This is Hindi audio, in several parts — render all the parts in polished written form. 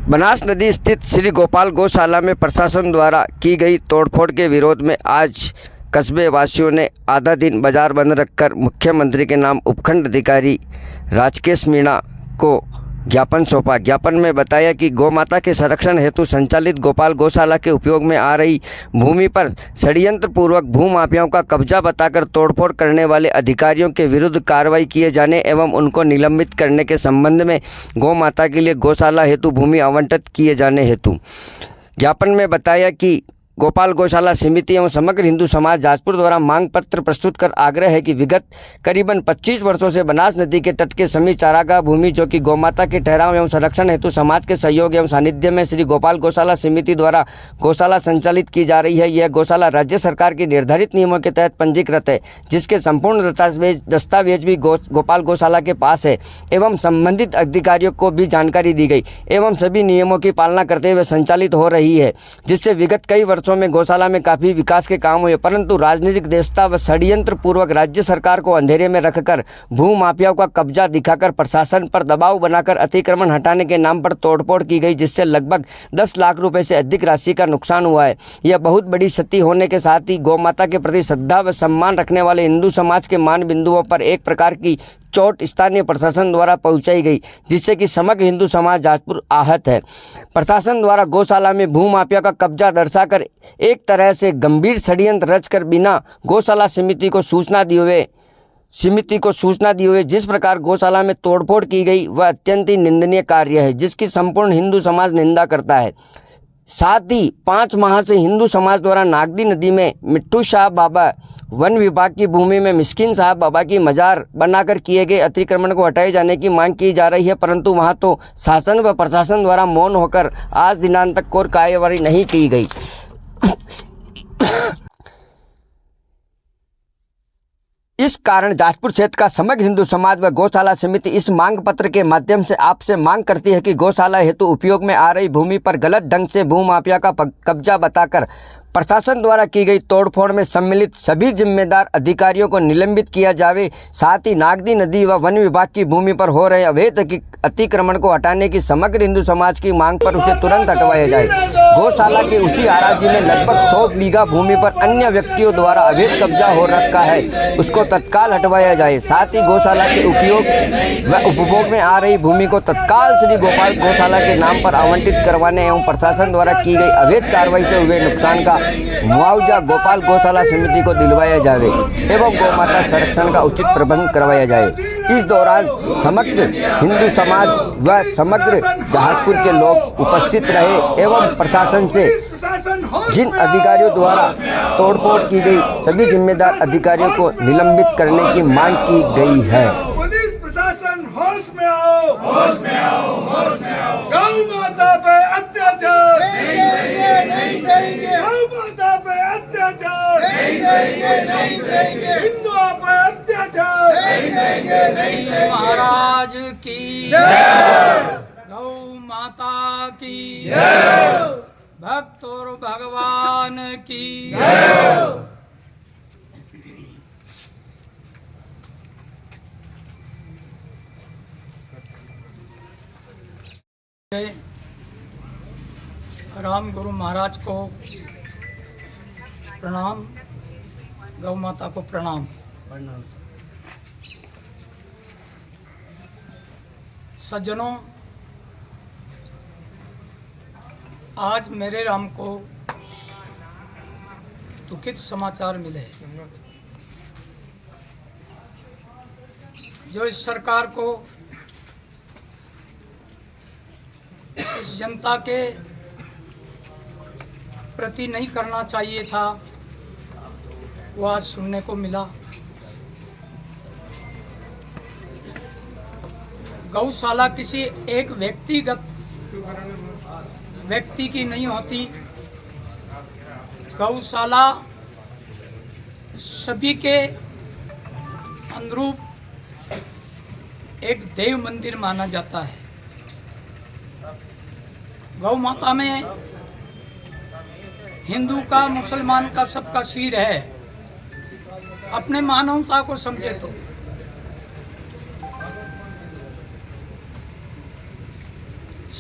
बनास नदी स्थित श्री गोपाल गौशाला में प्रशासन द्वारा की गई तोड़फोड़ के विरोध में आज कस्बे वासियों ने आधा दिन बाजार बंद रखकर मुख्यमंत्री के नाम उपखंड अधिकारी राजकेश मीणा को ज्ञापन सौंपा। ज्ञापन में बताया कि गौ माता के संरक्षण हेतु संचालित गोपाल गौशाला के उपयोग में आ रही भूमि पर षड्यंत्र पूर्वक भूमाफियाओं का कब्जा बताकर तोड़फोड़ करने वाले अधिकारियों के विरुद्ध कार्रवाई किए जाने एवं उनको निलंबित करने के संबंध में गौ माता के लिए गौशाला हेतु भूमि आवंटित किए जाने हेतु ज्ञापन में बताया कि गोपाल गौशाला समिति एवं समग्र हिंदू समाज जाजपुर द्वारा मांग पत्र प्रस्तुत कर आग्रह है कि विगत करीबन 25 वर्षों से बनास नदी के तट के समीप चारागाह भूमि जो कि गौमाता के ठहराव एवं संरक्षण हेतु समाज के सहयोग एवं सानिध्य में श्री गोपाल गौशाला समिति द्वारा गौशाला संचालित की जा रही है। यह गौशाला राज्य सरकार के निर्धारित नियमों के तहत पंजीकृत है, जिसके संपूर्ण दस्तावेज भी गोपाल गौशाला के पास है एवं संबंधित अधिकारियों को भी जानकारी दी गई एवं सभी नियमों की पालना करते हुए संचालित हो रही है, जिससे विगत कई वर्षों में गौशाला में काफी विकास के काम हुए। परंतु राजनीतिक देशता व षड्यंत्र पूर्वक राज्य सरकार को अंधेरे में रखकर भू माफियाओं का कब्जा दिखाकर प्रशासन पर दबाव बनाकर अतिक्रमण हटाने के नाम पर तोड़फोड़ की गई, जिससे लगभग 10 लाख रुपए से अधिक राशि का नुकसान हुआ है। यह बहुत बड़ी क्षति होने के साथ ही गौ माता के प्रति श्रद्धा व सम्मान रखने वाले हिंदू समाज के मान बिंदुओं पर एक प्रकार की चोट स्थानीय प्रशासन द्वारा पहुंचाई गई, जिससे कि समग्र हिंदू समाज जाजपुर आहत है। प्रशासन द्वारा गौशाला में भूमाफिया का कब्जा दर्शाकर एक तरह से गंभीर षड्यंत्र रचकर बिना गौशाला समिति को सूचना दिए हुए जिस प्रकार गौशाला में तोड़फोड़ की गई वह अत्यंत ही निंदनीय कार्य है, जिसकी संपूर्ण हिंदू समाज निंदा करता है। साथ ही 5 माह से हिंदू समाज द्वारा नागदी नदी में मिट्टू शाह बाबा वन विभाग की भूमि में मिस्किन साहब बाबा की मजार बनाकर किए गए अतिक्रमण को हटाए जाने की मांग की जा रही है, परंतु वहां तो शासन व प्रशासन द्वारा मौन होकर आज दिनांत तक कोई कार्यवाही नहीं की गई। इस कारण जाजपुर क्षेत्र का समग्र हिंदू समाज व गौशाला समिति इस मांग पत्र के माध्यम से आपसे मांग करती है कि गौशाला हेतु उपयोग में आ रही भूमि पर गलत ढंग से भूमाफिया का कब्जा बताकर प्रशासन द्वारा की गई तोड़फोड़ में सम्मिलित सभी जिम्मेदार अधिकारियों को निलंबित किया जावे। साथ ही नागदी नदी व वन विभाग की भूमि पर हो रहे अवैध अतिक्रमण को हटाने की समग्र हिंदू समाज की मांग पर उसे तुरंत हटवाया जाए। गौशाला के उसी आराजी में लगभग 100 बीघा भूमि पर अन्य व्यक्तियों द्वारा अवैध कब्जा हो रखा है, उसको तत्काल हटवाया जाए। साथ ही गौशाला के उपयोग व उपभोग में आ रही भूमि को तत्काल श्री गोपाल गौशाला के नाम पर आवंटित करवाने एवं प्रशासन द्वारा की गई अवैध कार्रवाई से हुए नुकसान का मुआवजा गोपाल गौशाला समिति को दिलवाया जाए एवं गौ माता संरक्षण का उचित प्रबंध करवाया जाए। इस दौरान समग्र हिंदू समाज व समग्र जहाजपुर के लोग उपस्थित रहे एवं प्रशासन से जिन अधिकारियों द्वारा तोड़फोड़ की गई सभी जिम्मेदार अधिकारियों को निलंबित करने की मांग की गई है। पुलिस प्रशासन होश में आओ, होश में आओ, होश में आओ। गौ माता पे अत्याचार नहीं सहेंगे, गौ माता पे अत्याचार नहीं सहेंगे, हिंदुओं पे अत्याचार नहीं सहेंगे। महाराज की जय, गौ माता की जय, भक्त और भगवान की जय। राम गुरु महाराज को प्रणाम, गौ माता को प्रणाम। सज्जनों, आज मेरे राम को दुखित समाचार मिले जो इस सरकार को, इस जनता के प्रति नहीं करना चाहिए था, वो आज सुनने को मिला। गौशाला किसी एक व्यक्ति की नहीं होती, गौशाला सभी के अनुरूप एक देव मंदिर माना जाता है। गौ माता में हिंदू का, मुसलमान का, सबका सिर है। अपने मानवता को समझे तो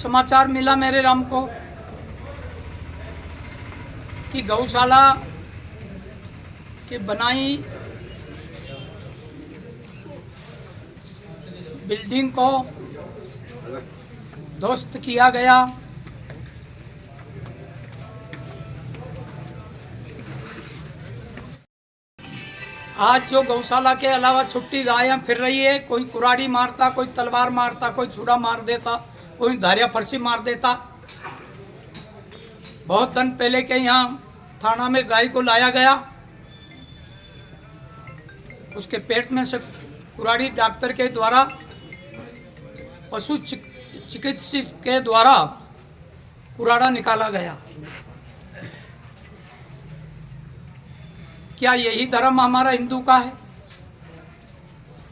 समाचार मिला मेरे राम को कि गौशाला की बनाई बिल्डिंग को ध्वस्त किया गया। आज जो गौशाला के अलावा छुट्टी गायें फिर रही है, कोई कुराड़ी मारता, कोई तलवार मारता, कोई छुरा मार देता, कोई धारिया फरसी मार देता। बहुत दिन पहले के यहाँ थाना में गाय को लाया गया, उसके पेट में से कुराड़ी डॉक्टर के द्वारा, पशु चिकित्सक के द्वारा कुराड़ा निकाला गया। क्या यही धर्म हमारा हिंदू का है?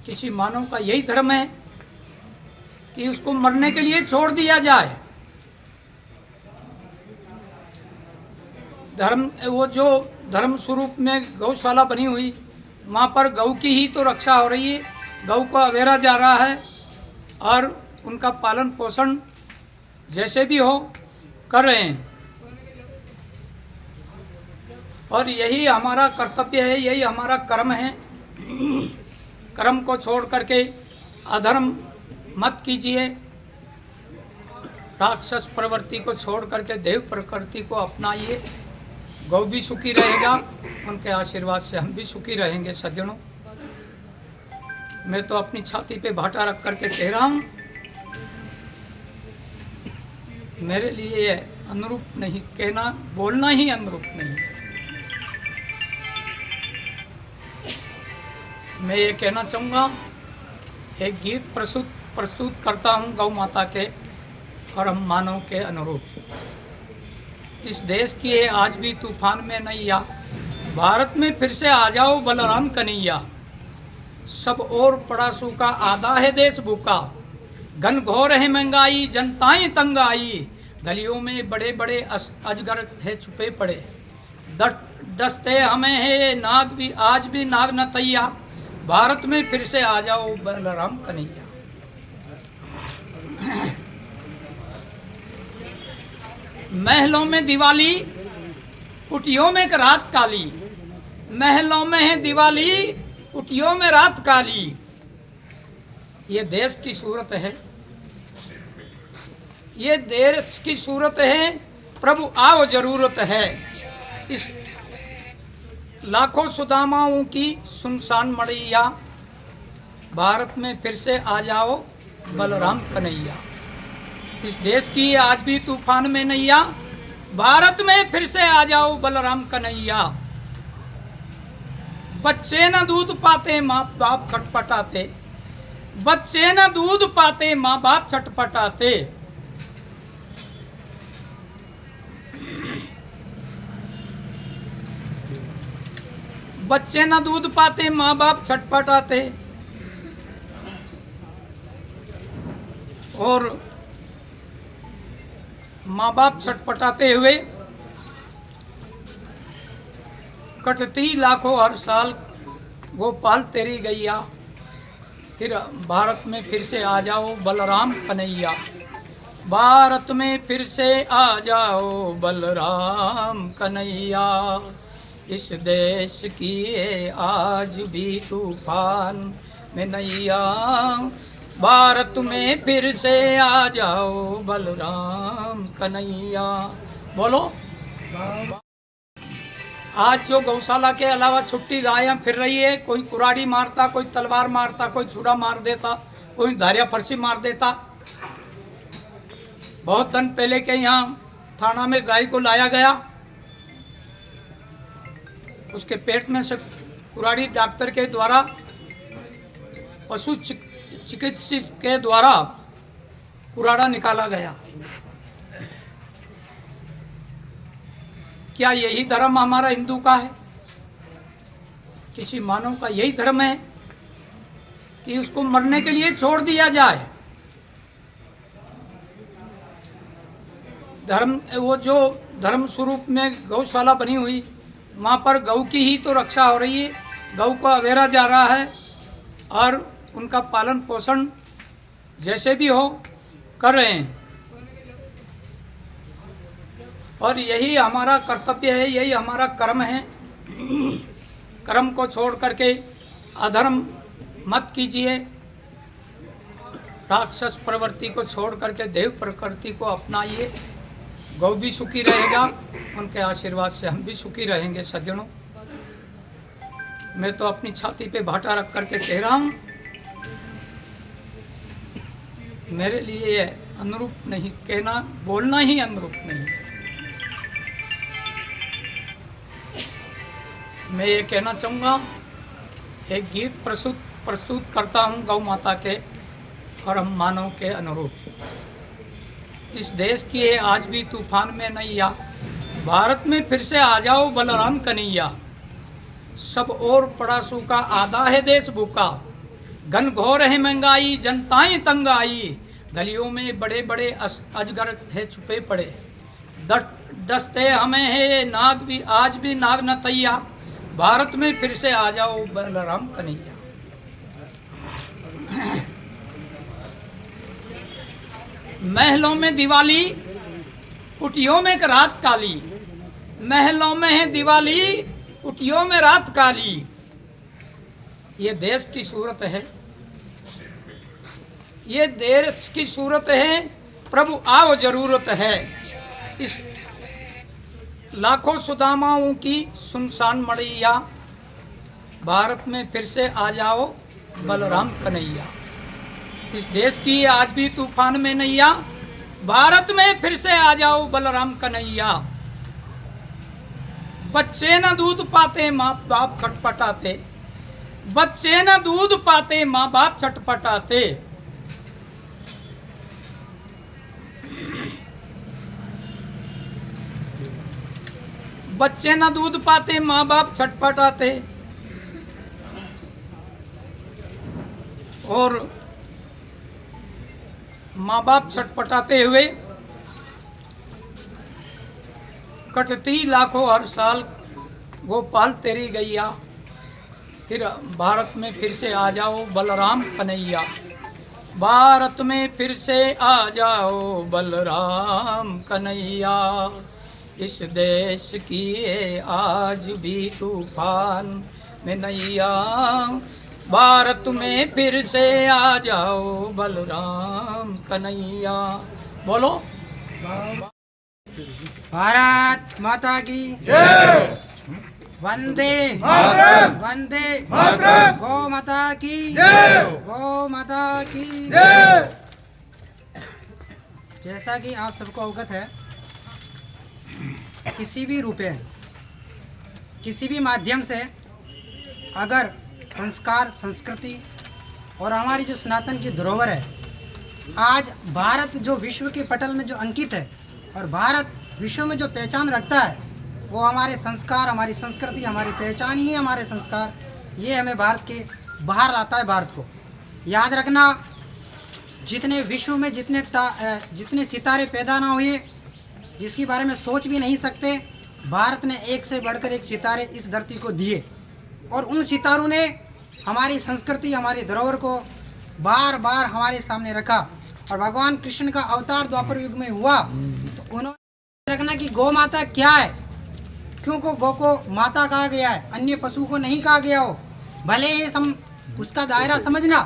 किसी मानव का यही धर्म है कि उसको मरने के लिए छोड़ दिया जाए? धर्म, वो जो धर्म स्वरूप में गौशाला बनी हुई, वहाँ पर गौ की ही तो रक्षा हो रही है, गौ को अवेरा जा रहा है और उनका पालन पोषण जैसे भी हो कर रहे हैं। और यही हमारा कर्तव्य है, यही हमारा कर्म है। कर्म को छोड़ करके अधर्म मत कीजिए, राक्षस प्रवृत्ति को छोड़ करके देव प्रकृति को अपनाइए। गौ भी सुखी रहेगा, उनके आशीर्वाद से हम भी सुखी रहेंगे। सज्जनों, मैं तो अपनी छाती पे भाटा रख करके कह रहा हूँ, मेरे लिए अनुरूप नहीं, कहना बोलना ही अनुरूप नहीं है। मैं ये कहना चाहूँगा, एक गीत प्रस्तुत करता हूँ गौ माता के और हम मानव के अनुरूप। इस देश की है आज भी तूफान में नैया, भारत में फिर से आ जाओ बलराम कन्हैया। सब और पड़ा सूखा, आधा है देश भूखा, घन घोर है महंगाई, जनताएं तंग आई। गलियों में बड़े बड़े अजगर है छुपे पड़े, डसते हमें है नाग भी, आज भी नाग न तैया। भारत में फिर से आ जाओ बलराम कन्हैया। महलों में दिवाली, कुटियों में रात काली। महलों में है दिवाली, कुटियों में रात काली। ये देश की सूरत है, ये देश की सूरत है। प्रभु आओ जरूरत है। इस लाखों सुदामाओं की सुनसान मड़ैया, भारत में फिर से आ जाओ बलराम कन्हैया। इस देश की आज भी तूफान में नैया, भारत में फिर से आ जाओ बलराम कन्हैया। बच्चे न दूध पाते, माँ बाप छटपटाते, बच्चे न दूध पाते, माँ बाप छटपटाते। बच्चे न दूध पाते, माँ बाप छटपटाते। और माँ बाप छटपटाते हुए कटती लाखों हर साल गोपाल तेरी गैया। फिर भारत में फिर से आ जाओ बलराम कन्हैया। भारत में फिर से आ जाओ बलराम कन्हैया। इस देश की है आज भी तूफान में नैया, भारत में फिर से आ जाओ बलराम कन्हैया। बोलो। आज जो गौशाला के अलावा छुट्टी गायें फिर रही है, कोई कुराड़ी मारता, कोई तलवार मारता, कोई छुरा मार देता, कोई धारिया फरसी मार देता। बहुत दिन पहले के यहाँ थाना में गाय को लाया गया, उसके पेट में से कुराड़ी डॉक्टर के द्वारा, पशु चिकित्सक के द्वारा कुराड़ा निकाला गया। क्या यही धर्म हमारा हिंदू का है? किसी मानव का यही धर्म है कि उसको मरने के लिए छोड़ दिया जाए? धर्म, वो जो धर्म स्वरूप में गौशाला बनी हुई, वहाँ पर गौ की ही तो रक्षा हो रही है, गौ को अवेरा जा रहा है और उनका पालन पोषण जैसे भी हो कर रहे हैं। और यही हमारा कर्तव्य है, यही हमारा कर्म है। कर्म को छोड़ करके अधर्म मत कीजिए, राक्षस प्रवृत्ति को छोड़ करके देव प्रकृति को अपनाइए। गौ भी सुखी रहेगा, उनके आशीर्वाद से हम भी सुखी रहेंगे। सज्जनों, मैं तो अपनी छाती पे भाटा रख करके कह रहा हूँ, मेरे लिए ये अनुरूप नहीं, कहना बोलना ही अनुरूप नहीं है। मैं ये कहना चाहूँगा, एक गीत प्रस्तुत करता हूँ गौ माता के और हम मानव के अनुरूप। इस देश की है आज भी तूफान में नैया, भारत में फिर से आ जाओ बलराम कन्हैया। सब और पड़ा सूखा, आधा है देश भूखा, घन घोर है महंगाई, जनताएं तंग आई। गलियों में बड़े बड़े अजगर है छुपे पड़े, डसते हमें है नाग भी, आज भी नाग न तैया। भारत में फिर से आ जाओ बलराम कन्हैया। महलों में दिवाली, कुटियों में रात काली। महलों में है दिवाली, कुटियों में रात काली। ये देश की सूरत है, ये देश की सूरत है। प्रभु आओ जरूरत है। इस लाखों सुदामाओं की सुनसान मड़ैया, भारत में फिर से आ जाओ बलराम कन्हैया। इस देश की आज भी तूफान में नैया, भारत में फिर से आ जाओ बलराम कन्हैया। बच्चे न दूध पाते माँ बाप छटपटाते, बच्चे न दूध पाते माँ बाप छटपटाते। बच्चे न दूध पाते माँ बाप छटपटाते, और माँ बाप छटपटाते हुए कटती लाखों हर साल गोपाल तेरी गैया। फिर भारत में फिर से आ जाओ बलराम कन्हैया। भारत में फिर से आ जाओ बलराम कन्हैया। इस देश की है आज भी तूफान में नैया, भारत में फिर से आ जाओ बलराम कन्हैया। बोलो भारत माता की जय। वंदे वंदे गौ माता की जय। गौ माता की जय। जैसा कि आप सबको अवगत है, किसी भी रूप में, किसी भी माध्यम से अगर संस्कार, संस्कृति और हमारी जो सनातन की धरोहर है, आज भारत जो विश्व के पटल में जो अंकित है और भारत विश्व में जो पहचान रखता है, वो हमारे संस्कार, हमारी संस्कृति, हमारी पहचान ही है। हमारे संस्कार ये हमें भारत के बाहर लाता है। भारत को याद रखना, जितने विश्व में जितने सितारे पैदा ना हुए, जिसके बारे में सोच भी नहीं सकते, भारत ने एक से बढ़कर एक सितारे इस धरती को दिए। और उन सितारों ने हमारी संस्कृति, हमारी धरोहर को बार बार हमारे सामने रखा। और भगवान कृष्ण का अवतार द्वापर युग में हुआ, तो उन्होंने रखना कि गौ माता क्या है, क्यों को गौ को माता कहा गया है, अन्य पशु को नहीं कहा गया हो। भले ही उसका दायरा समझना,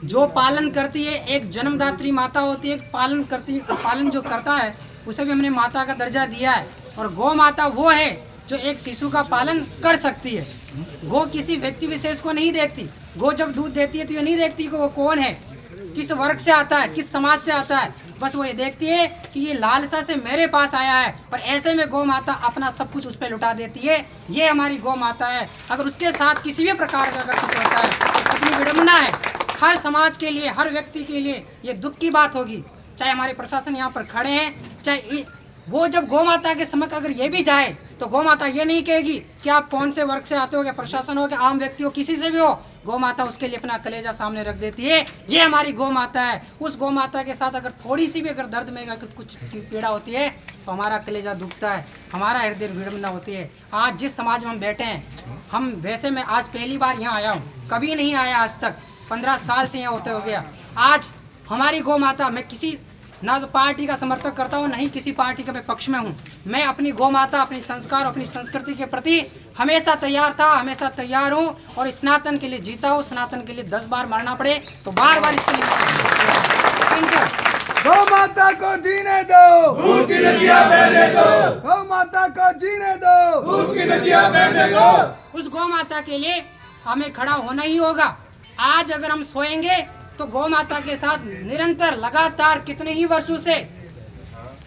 जो पालन करती है, एक जन्मदात्री माता होती है, एक पालन जो करता है, उसे भी हमने माता का दर्जा दिया है। और गौ माता वो है जो एक शिशु का पालन कर सकती है। गौ किसी व्यक्ति विशेष को नहीं देखती। गौ जब दूध देती है तो ये नहीं देखती कि वो कौन है, किस वर्ग से आता है, किस समाज से आता है। बस वो ये देखती है कि ये लालसा से मेरे पास आया है, और ऐसे में गौ माता अपना सब कुछ उस पर लुटा देती है। ये हमारी गौ माता है। अगर उसके साथ किसी भी प्रकार का अगर कुछ होता है तो कितनी विडम्बना है। हर समाज के लिए, हर व्यक्ति के लिए ये दुख की बात होगी। चाहे हमारे प्रशासन यहाँ पर खड़े हैं, चाहे वो जब गौ माता के समक्ष अगर ये भी जाए, तो गौ माता ये नहीं कहेगी कि आप कौन से वर्ग से आते हो, क्या प्रशासन हो, क्या आम व्यक्ति हो, किसी से भी हो। गौ माता उसके लिए अपना कलेजा सामने रख देती है। ये हमारी गौ माता है। उस गौ माता के साथ अगर थोड़ी सी भी अगर दर्द में अगर कुछ पीड़ा होती है, तो हमारा कलेजा दुखता है, हमारा हृदय विडम्बना होती है। आज जिस समाज में हम बैठे हैं, हम वैसे मैं आज पहली बार यहाँ आया हूँ, कभी नहीं आया आज तक, 15 साल से यहाँ होते हो गया। आज हमारी गौ माता, मैं किसी ना तो पार्टी का समर्थन करता हूँ, नहीं किसी पार्टी के मैं पक्ष में हूँ। मैं अपनी गौ माता, अपनी संस्कार, अपनी संस्कृति के प्रति हमेशा तैयार था, हमेशा तैयार हूँ और स्नातन के लिए जीता हूँ। स्नातन के लिए 10 बार मरना पड़े तो बार इसके लिए थैंक यू। गौ माता को जीने दो, दूध की नदियां बहने दो। गौ माता को जीने दो, दूध की नदियां बहने दो। उस गौ माता के लिए हमें खड़ा होना ही होगा। आज अगर हम सोएंगे तो गौ माता के साथ निरंतर लगातार कितने ही वर्षों से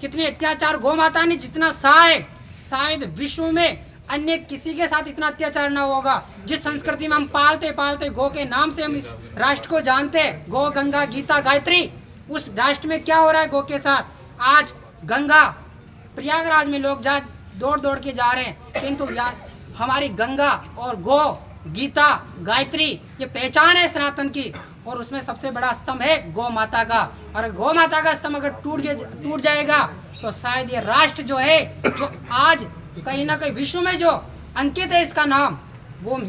कितने अत्याचार गौ माता ने जितना शायद विश्व में अन्य किसी के साथ इतना अत्याचार ना होगा। जिस संस्कृति में हम पालते पालते गौ के नाम से हम इस राष्ट्र को जानते हैं, गौ, गंगा, गीता, गायत्री, उस राष्ट्र में क्या हो रहा है गौ के साथ। आज गंगा प्रयागराज में लोग दौड़ दौड़ के जा रहे हैं, किंतु हमारी गंगा और गौ, गीता, गायत्री ये पहचान है सनातन की, और उसमें सबसे बड़ा स्तंभ है गौ माता का। और गौ माता का स्तंभ अगर टूट जाएगा तो शायद ये राष्ट्र जो है, जो आज कहीं ना कहीं विश्व में जो अंकित है इसका नाम, वो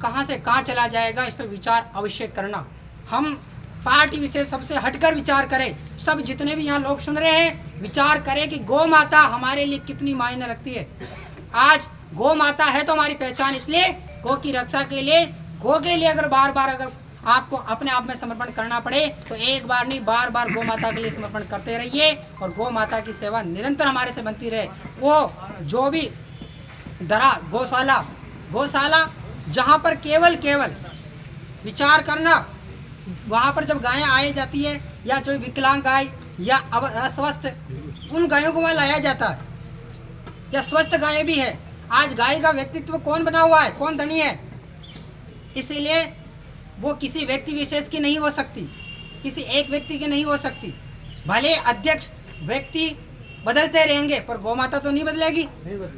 कहां से कहां चला जाएगा। इस पर विचार अवश्य करना। हम पार्टी विशेष सबसे हटकर विचार करें। सब जितने भी यहाँ लोग सुन रहे हैं, विचार करें कि गौ माता हमारे लिए कितनी मायने रखती है। आज गौ माता है तो हमारी पहचान, इसलिए गौ की रक्षा के लिए, गौ के लिए अगर बार बार अगर आपको अपने आप में समर्पण करना पड़े तो एक बार नहीं, बार बार गौ माता के लिए समर्पण करते रहिए और गौ माता की सेवा निरंतर हमारे से बनती रहे। वो जो भी गौशाला जहाँ पर केवल विचार करना, वहाँ पर जब गायें आई जाती है या जो विकलांग गाय या अस्वस्थ, उन गायों को वहाँ लाया जाता है, या स्वस्थ गायें भी है। आज गाय का व्यक्तित्व कौन बना हुआ है, कौन धनी है, इसीलिए वो किसी व्यक्ति विशेष की नहीं हो सकती, किसी एक व्यक्ति की नहीं हो सकती। भले अध्यक्ष व्यक्ति बदलते रहेंगे पर गौ माता तो नहीं बदलेगी।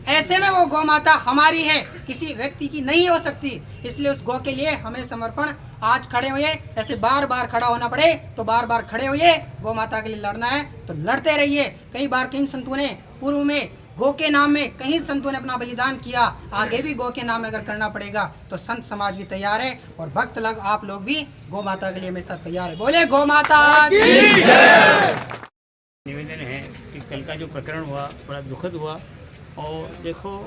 ऐसे में वो गौ माता हमारी है, किसी व्यक्ति की नहीं हो सकती। इसलिए उस गौ के लिए हमें समर्पण आज खड़े हुए, ऐसे बार बार खड़ा होना पड़े तो बार बार खड़े हुए। गौ माता के लिए लड़ना है तो लड़ते रहिए। कई बार कई संतों ने पूर्व में गौ के नाम में कई संतों ने अपना बलिदान किया, आगे भी गौ के नाम में अगर करना पड़ेगा तो संत समाज भी तैयार है और भक्त लोग, आप लोग भी गौ माता के लिए हमेशा तैयार है। बोले गौ माता की जय। निवेदन है कि कल का जो प्रकरण हुआ बड़ा दुखद हुआ, और देखो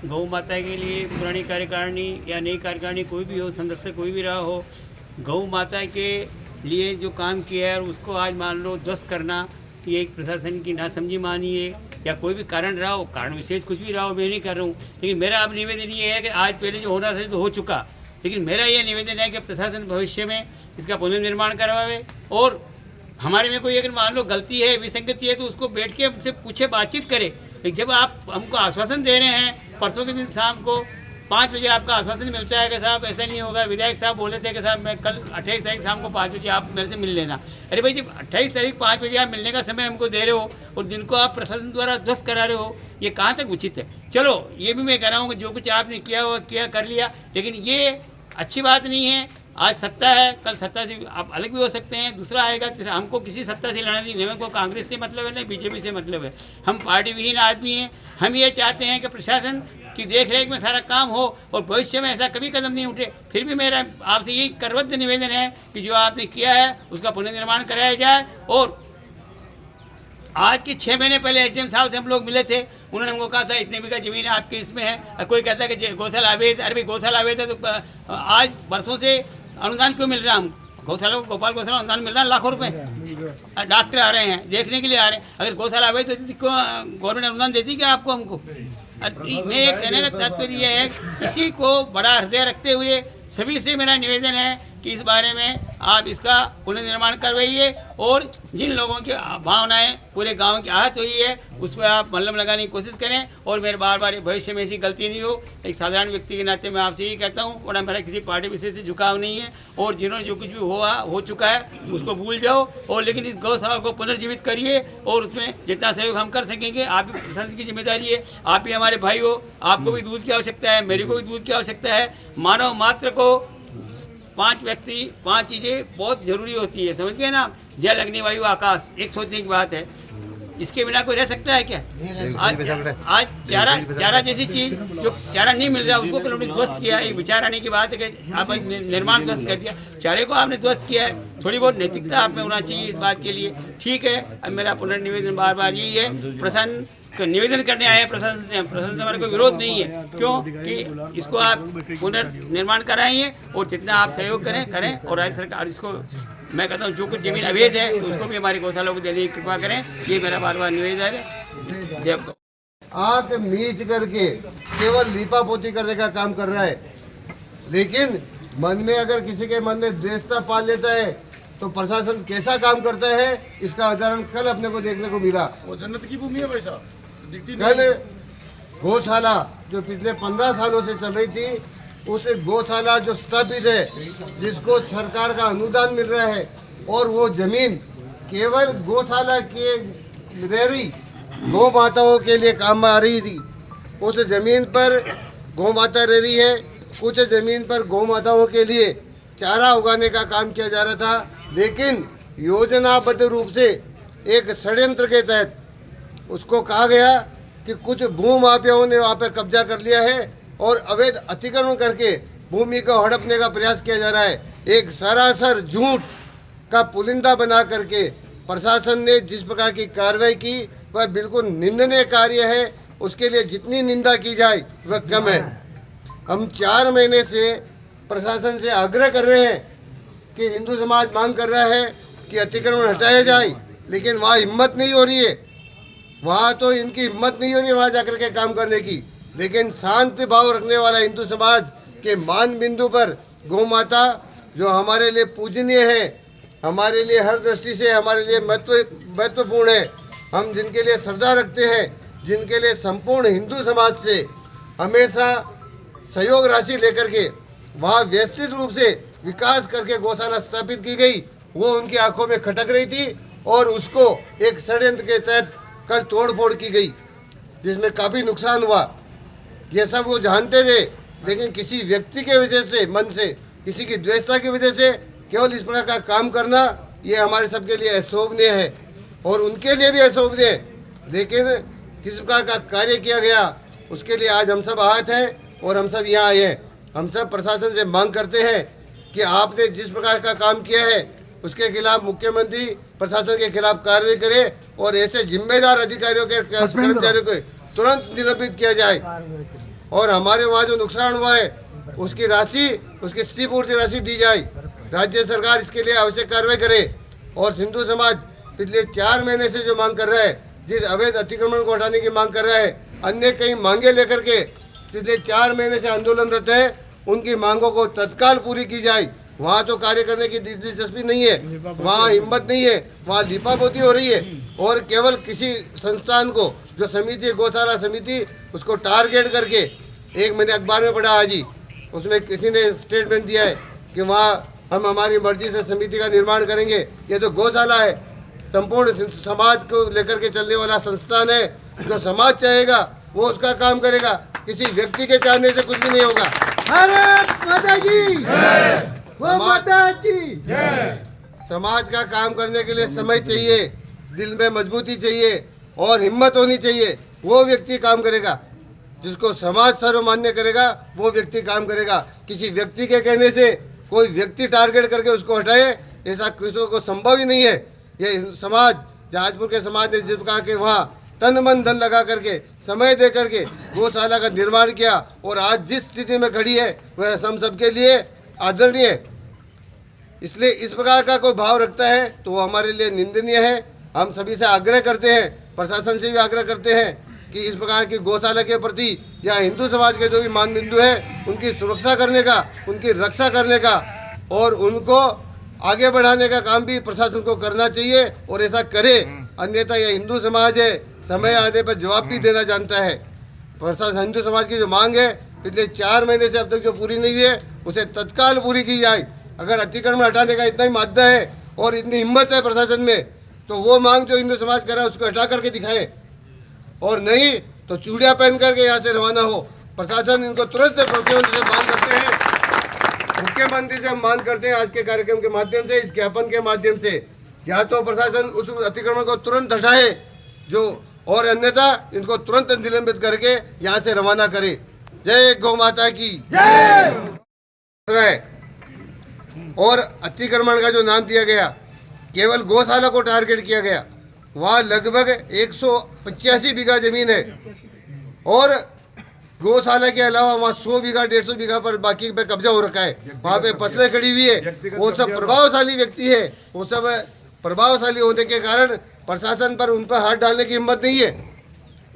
गौ माता के लिए पुरानी कार्यकारिणी या नई कार्यकारिणी कोई भी हो, संरक्षक कोई भी रहा हो, गौ माता के लिए जो काम किया है उसको आज मान लो ध्वस्त करना, ये एक प्रशासन की नासमझी मानिए या कोई भी कारण रहा हो, कारण विशेष कुछ भी रहा हो, मैं नहीं कर रहा हूँ। लेकिन मेरा अब निवेदन ये है कि आज पहले जो होना था तो हो चुका, लेकिन मेरा ये निवेदन है कि प्रशासन भविष्य में इसका पुनर्निर्माण करवावे, और हमारे में कोई अगर मान लो गलती है, विसंगति है, तो उसको बैठ के हमसे पूछे, बातचीत करें। लेकिन जब आप हमको आश्वासन दे रहे हैं, परसों के दिन शाम को 5 बजे आपका आश्वासन मिलता है कि साहब ऐसा नहीं होगा, विधायक साहब बोले थे कि साहब मैं कल 28 तारीख शाम को 5 बजे आप मेरे से मिल लेना। अरे भाई, जब 28 तारीख 5 बजे आप मिलने का समय हमको दे रहे हो और दिन को आप प्रशासन द्वारा ध्वस्त करा रहे हो, ये कहाँ तक उचित है। चलो ये भी मैं कह रहा हूँ कि जो कुछ आपने किया हुआ किया कर लिया, लेकिन ये अच्छी बात नहीं है। आज सत्ता है, कल सत्ता से आप अलग भी हो सकते हैं, दूसरा आएगा तीसरा। हमको किसी सत्ता से लड़ना नहीं, हमको कांग्रेस से मतलब है, नहीं बीजेपी से मतलब है। हम पार्टी विहीन आदमी हैं। हम ये चाहते हैं कि प्रशासन की देख रेख में सारा काम हो और भविष्य में ऐसा कभी कदम नहीं उठे। फिर भी मेरा आपसे यही करबद्ध निवेदन है कि जो आपने किया है उसका पुनर्निर्माण कराया जाए। और आज के 6 महीने पहले एसडीएम साहब से हम लोग मिले थे, उन्होंने हमको कहा था इतने बीघा जमीन आपके इसमें है, और कोई कहता है कि गौशाला अवैध। अरे भाई, गौशाला अवैध है तो आज बरसों से अनुदान क्यों मिल रहा है? हम गौशाला को, गोपाल गौशाला अनुदान मिल रहा है लाखों रुपए। डॉक्टर आ रहे हैं, देखने के लिए आ रहे हैं। अगर गौशाला अवैध होती तो गवर्नमेंट अनुदान देती क्या आपको? हमको मैं ये कहने का तात्पर्य ये है, इसी को बड़ा हृदय रखते हुए सभी से मेरा निवेदन है कि इस बारे में आप इसका पुनर्निर्माण करवाइए, और जिन लोगों की भावनाएं पूरे गांव की आहत हुई है उस पर आप मल्लम लगाने की कोशिश करें, और मेरे बार बार भविष्य में ऐसी गलती नहीं हो। एक साधारण व्यक्ति के नाते मैं आपसे यही कहता हूँ, और मेरा किसी पार्टी विशेष से झुकाव नहीं है, और जिन्होंने जो कुछ भी हो चुका है उसको भूल जाओ, और लेकिन इस गौशाला को पुनर्जीवित करिए, और उसमें जितना सहयोग हम कर सकेंगे। आप भी प्रशासन की जिम्मेदारी है, आप भी हमारे भाई हो, आपको भी दूध की आवश्यकता है, मेरे को भी दूध की आवश्यकता है। मानव मात्र को 5 व्यक्ति 5 चीज़ें बहुत जरूरी होती है, समझ गए ना? जल, अग्नि, वायु, आकाश। एक सोचने की बात है, इसके बिना कोई रह सकता है क्या? आज चारा जैसी चीज जो चारा नहीं मिल रहा उसको कल ध्वस्त किया, एक विचार आने की बात है कि आप निर्माण ध्वस्त कर दिया, चारे को आपने ध्वस्त किया है। थोड़ी बहुत नैतिकता आप में होना चाहिए इस बात के लिए। ठीक है, अब मेरा पुनर्निवेदन बार बार यही है, प्रशासन को निवेदन करने आए हैं, प्रशासन से हमारा कोई विरोध नहीं है। क्यों कि इसको आप पुनर्निर्माण कराइए और जितना आप सहयोग करें और राज्य सरकार इसको, मैं कहता हूँ जो कुछ जमीन अवैध है उसको भी हमारी गौशाला को देने की कृपा करें, ये मेरा बार बार निवेदन है। जय गौ। आंख मीच करके केवल लीपा पोती करने का काम कर रहा है, लेकिन मन में अगर किसी के मन में द्वेषता पाल लेता है तो प्रशासन कैसा काम करता है इसका उदाहरण कल अपने को देखने को मिला। वो जन्नत की भूमि है वैसा दिखती कल गौशाला जो पिछले 15 सालों से चल रही थी, उस गौशाला जो स्थापित है, जिसको सरकार का अनुदान मिल रहा है, और वो जमीन केवल गौशाला के रेहड़ी गौ माताओं के लिए काम में आ रही थी। उस जमीन पर गौ माता रह रही है, कुछ जमीन पर गौ माताओं के लिए चारा उगाने का काम किया जा रहा था, लेकिन योजनाबद्ध रूप से एक षड्यंत्र के तहत उसको कहा गया कि कुछ भूमाफियाओं ने वहाँ पर कब्जा कर लिया है और अवैध अतिक्रमण करके भूमि को हड़पने का प्रयास किया जा रहा है। एक सरासर झूठ का पुलिंदा बना करके प्रशासन ने जिस प्रकार की कार्रवाई की वह बिल्कुल निंदनीय कार्य है। उसके लिए जितनी निंदा की जाए वह कम है। हम 4 महीने से प्रशासन से आग्रह कर रहे हैं कि हिंदू समाज मांग कर रहा है कि अतिक्रमण हटाया जाए, लेकिन वहाँ हिम्मत नहीं हो रही है। वहाँ तो इनकी हिम्मत नहीं हो रही है वहाँ जाकर के काम करने की, लेकिन शांति भाव रखने वाला हिंदू समाज के मान बिंदु पर गौ माता जो हमारे लिए पूजनीय है, हमारे लिए हर दृष्टि से हमारे लिए महत्वपूर्ण है, हम जिनके लिए श्रद्धा रखते हैं, जिनके लिए संपूर्ण हिंदू समाज से हमेशा सहयोग राशि लेकर के वहाँ व्यवस्थित रूप से विकास करके गौशाला स्थापित की गई, वो उनकी आंखों में खटक रही थी और उसको एक षड्यंत्र के तहत कल तोड़फोड़ की गई, जिसमें काफ़ी नुकसान हुआ। ये सब वो जानते थे, लेकिन किसी व्यक्ति के वजह से, मन से किसी की द्वेषता की वजह से केवल इस प्रकार का काम करना, ये हमारे सबके लिए अशोभनीय है और उनके लिए भी अशोभनीय है। लेकिन किस प्रकार का कार्य किया गया उसके लिए आज हम सब आहत हैं और हम सब यहाँ आए हैं। हम सब प्रशासन से मांग करते हैं कि आपने जिस प्रकार का काम किया है उसके खिलाफ मुख्यमंत्री प्रशासन के खिलाफ कार्रवाई करे और ऐसे जिम्मेदार अधिकारियों के कर्मचारियों को तुरंत निलंबित किया जाए और हमारे वहाँ जो नुकसान हुआ है उसकी राशि, उसकी क्षतिपूर्ति राशि दी जाए। राज्य सरकार इसके लिए आवश्यक कार्रवाई करे और हिंदू समाज पिछले 4 महीने से जो मांग कर रहा है, जिस अवैध अतिक्रमण को हटाने की मांग कर रहा है, अन्य कई मांगे लेकर के पिछले 4 महीने से आंदोलनरत है, उनकी मांगों को तत्काल पूरी की जाए। वहाँ तो कार्य करने की दिलचस्पी नहीं है, वहाँ हिम्मत नहीं है, वहाँ लीपापोती हो रही है और केवल किसी संस्थान को जो समिति गौशाला समिति उसको टारगेट करके, एक मैंने अखबार में पढ़ा आज ही, उसमें किसी ने स्टेटमेंट दिया है कि वहाँ हम हमारी मर्जी से समिति का निर्माण करेंगे। ये तो गौशाला है, संपूर्ण समाज को लेकर के चलने वाला संस्थान है। जो समाज चाहेगा वो उसका काम करेगा, किसी व्यक्ति के चाहने से कुछ भी नहीं होगा। भारत माता की जय, गौ माता की जय। समाज का काम करने के लिए समय चाहिए, दिल में मजबूती चाहिए और हिम्मत होनी चाहिए। वो व्यक्ति काम करेगा, जिसको समाज सर्वमान्य करेगा वो व्यक्ति काम करेगा। किसी व्यक्ति के कहने से कोई व्यक्ति टारगेट करके उसको हटाए, ऐसा किसी को संभव ही नहीं है। ये समाज, जहाजपुर के समाज ने जिस कहा कि वहाँ तन मन धन लगा करके, समय दे करके गौशाला का निर्माण किया और आज जिस स्थिति में खड़ी है वह हम सबके लिए आदरणीय है। इसलिए इस प्रकार का कोई भाव रखता है तो वो हमारे लिए निंदनीय है। हम सभी से आग्रह करते हैं, प्रशासन से भी आग्रह करते हैं कि इस प्रकार की गौशाला के प्रति या हिंदू समाज के जो भी मान बिंदु है उनकी सुरक्षा करने का, उनकी रक्षा करने का और उनको आगे बढ़ाने का काम भी प्रशासन को करना चाहिए और ऐसा करे। अन्यथा यह हिंदू समाज है, समय आने पर जवाब भी देना जानता है। प्रशासन हिंदू समाज की जो मांग है पिछले 4 महीने से अब तक जो पूरी नहीं हुई है उसे तत्काल पूरी की जाए। अगर अतिक्रमण हटाने का इतना ही मादा है और इतनी हिम्मत है प्रशासन में तो वो मांग जो हिंदू समाज कर रहा है उसको हटा करके दिखाए और नहीं तो चूड़ियाँ पहन करके यहाँ से रवाना हो। प्रशासन इनको तुरंत मुख्यमंत्री से मांग करते हैं, मुख्यमंत्री से हम मांग करते हैं आज के कार्यक्रम के माध्यम से, इस ज्ञापन के माध्यम से, या तो प्रशासन उस अतिक्रमण को तुरंत हटाए जो और अन्यथा इनको तुरंत निलंबित करके यहाँ से रवाना करे। जय गौ माता की जय। और अतिक्रमण का जो नाम दिया गया, केवल गौशाला को टारगेट किया गया। वहाँ लगभग 185 बीघा जमीन है और गौशाला के अलावा वहाँ 100 बीघा 150 बीघा पर बाकी पे कब्जा हो रखा है। वहाँ पे फसलें खड़ी हुई है। वो सब प्रभावशाली व्यक्ति है, वो सब प्रभावशाली होने के कारण प्रशासन पर उन पर हाथ डालने की हिम्मत नहीं है।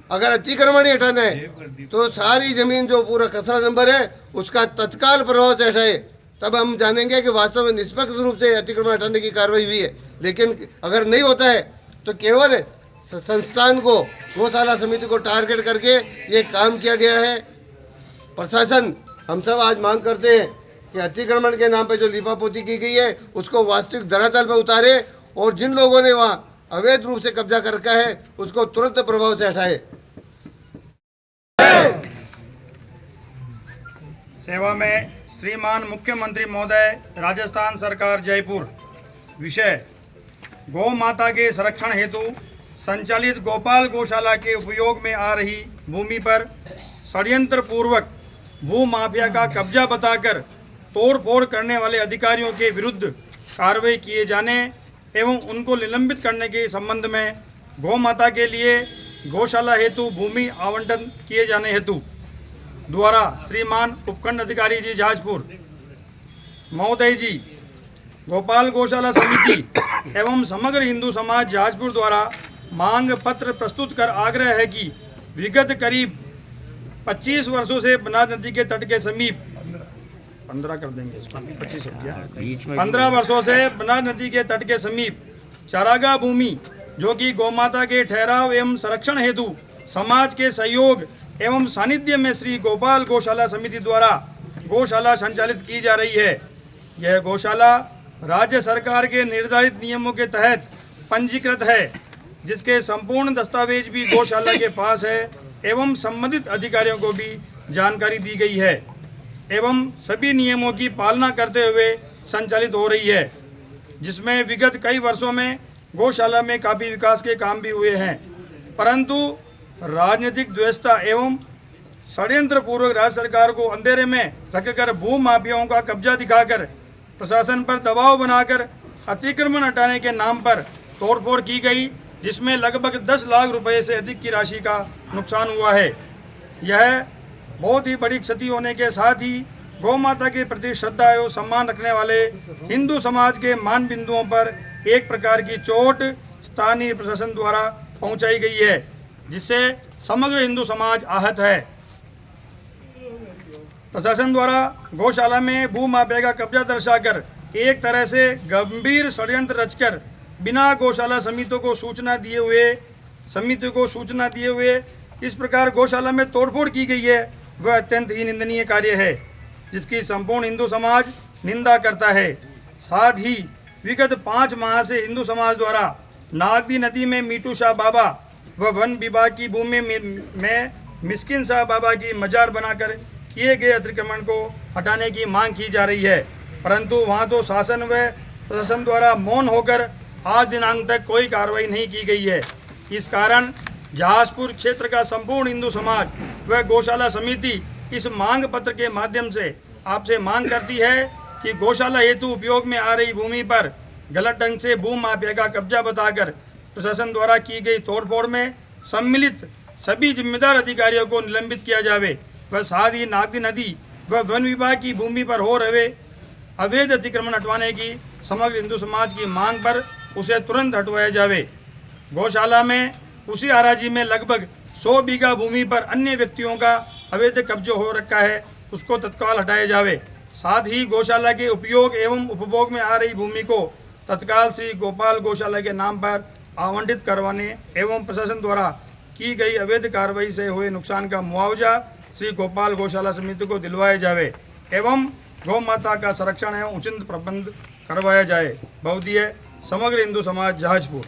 अगर अतिक्रमण ही हटाना है तो सारी जमीन जो पूरा खसरा नंबर है उसका तत्काल प्रभाव से हटाए, तब हम जानेंगे कि वास्तव में निष्पक्ष रूप से अतिक्रमण हटाने की कार्रवाई हुई है। लेकिन अगर नहीं होता है तो केवल संस्थान को, गौशाला समिति को टारगेट करके ये काम किया गया है। प्रशासन, हम सब आज मांग करते हैं कि अतिक्रमण के नाम पर जो लीपापोती की गई है उसको वास्तविक धरातल पर उतारे और जिन लोगों ने वहाँ अवैध रूप से कब्जा कर रखा है उसको तुरंत प्रभाव से हटाए। सेवा में श्रीमान मुख्यमंत्री महोदय, राजस्थान सरकार, जयपुर। विषय: गौ माता के संरक्षण हेतु संचालित गोपाल गौशाला के उपयोग में आ रही भूमि पर षड्यंत्र पूर्वक भू माफिया का कब्जा बताकर तोड़फोड़ करने वाले अधिकारियों के विरुद्ध कार्रवाई किए जाने एवं उनको निलंबित करने के संबंध में गौ माता के लिए गौशाला हेतु भूमि आवंटन किए जाने हेतु द्वारा श्रीमान उपखंड अधिकारी जी, जहाजपुर महोदय जी, गोपाल गौशाला समिति एवं समग्र हिंदू समाज जहाजपुर द्वारा मांग पत्र प्रस्तुत कर आग्रह है कि विगत करीब 25 वर्षों से बनास नदी के तट के समीप 15 कर देंगे, 25 हो गया, 15 वर्षों से बनास नदी के तट के समीप चारागाह भूमि जो कि गौमाता के ठहराव एवं संरक्षण हेतु समाज के सहयोग एवं सानिध्य में श्री गोपाल गौशाला समिति द्वारा गौशाला संचालित की जा रही है। यह गौशाला राज्य सरकार के निर्धारित नियमों के तहत पंजीकृत है, जिसके संपूर्ण दस्तावेज भी गौशाला के पास है एवं संबंधित अधिकारियों को भी जानकारी दी गई है एवं सभी नियमों की पालना करते हुए संचालित हो रही है, जिसमें विगत कई वर्षों में गौशाला में काफ़ी विकास के काम भी हुए हैं। परंतु राजनीतिक द्वेषता एवं षड्यंत्र पूर्वक राज्य सरकार को अंधेरे में रखकर भू माफियाओं का कब्जा दिखाकर प्रशासन पर दबाव बनाकर अतिक्रमण हटाने के नाम पर तोड़फोड़ की गई, जिसमें लगभग 10 लाख रुपए से अधिक की राशि का नुकसान हुआ है। यह बहुत ही बड़ी क्षति होने के साथ ही गौ माता के प्रति श्रद्धा एवं सम्मान रखने वाले हिंदू समाज के मान बिंदुओं पर एक प्रकार की चोट स्थानीय प्रशासन द्वारा पहुंचाई गई है, जिससे समग्र हिंदू समाज आहत है। प्रशासन द्वारा गौशाला में भू माफिया का कब्जा दर्शाकर एक तरह से गंभीर षड्यंत्र रचकर बिना गौशाला समिति को सूचना दिए हुए इस प्रकार गौशाला में तोड़फोड़ की गई है, वह अत्यंत ही निंदनीय कार्य है, जिसकी संपूर्ण हिंदू समाज निंदा करता है। साथ ही विगत 5 माह से हिंदू समाज द्वारा नागदी नदी में मीटू शाह बाबा व वन विभाग की भूमि में मिस्किन शाह बाबा की मजार बनाकर किए गए अतिक्रमण को हटाने की मांग की जा रही है, परंतु वहां तो शासन व प्रशासन द्वारा मौन होकर आज दिनांक तक कोई कार्रवाई नहीं की गई है। इस कारण जहाजपुर क्षेत्र का संपूर्ण हिंदू समाज व गौशाला समिति इस मांग पत्र के माध्यम से आपसे मांग करती है कि गौशाला हेतु उपयोग में आ रही भूमि पर गलत ढंग से भू माफिया का कब्जा बताकर प्रशासन द्वारा की गई तोड़फोड़ में सम्मिलित सभी जिम्मेदार अधिकारियों को निलंबित किया जावे व साथ ही नागदी नदी व वन विभाग की भूमि पर हो रहे अवैध अतिक्रमण हटवाने की समग्र हिंदू समाज की मांग पर उसे तुरंत हटवाया जावे। गौशाला में उसी हराजी में लगभग 100 बीघा भूमि पर अन्य व्यक्तियों का अवैध कब्जा हो रखा है, उसको तत्काल हटाया जावे। साथ ही गौशाला के उपयोग एवं उपभोग में आ रही भूमि को तत्काल श्री गोपाल गौशाला के नाम पर आवंटित करवाने एवं प्रशासन द्वारा की गई अवैध कार्रवाई से हुए नुकसान का मुआवजा श्री गोपाल गौशाला समिति को दिलवाया जावे एवं गौ माता का संरक्षण एवं उचित प्रबंध करवाया जाए। बहुदीय समग्र हिंदू समाज जहाजपुर।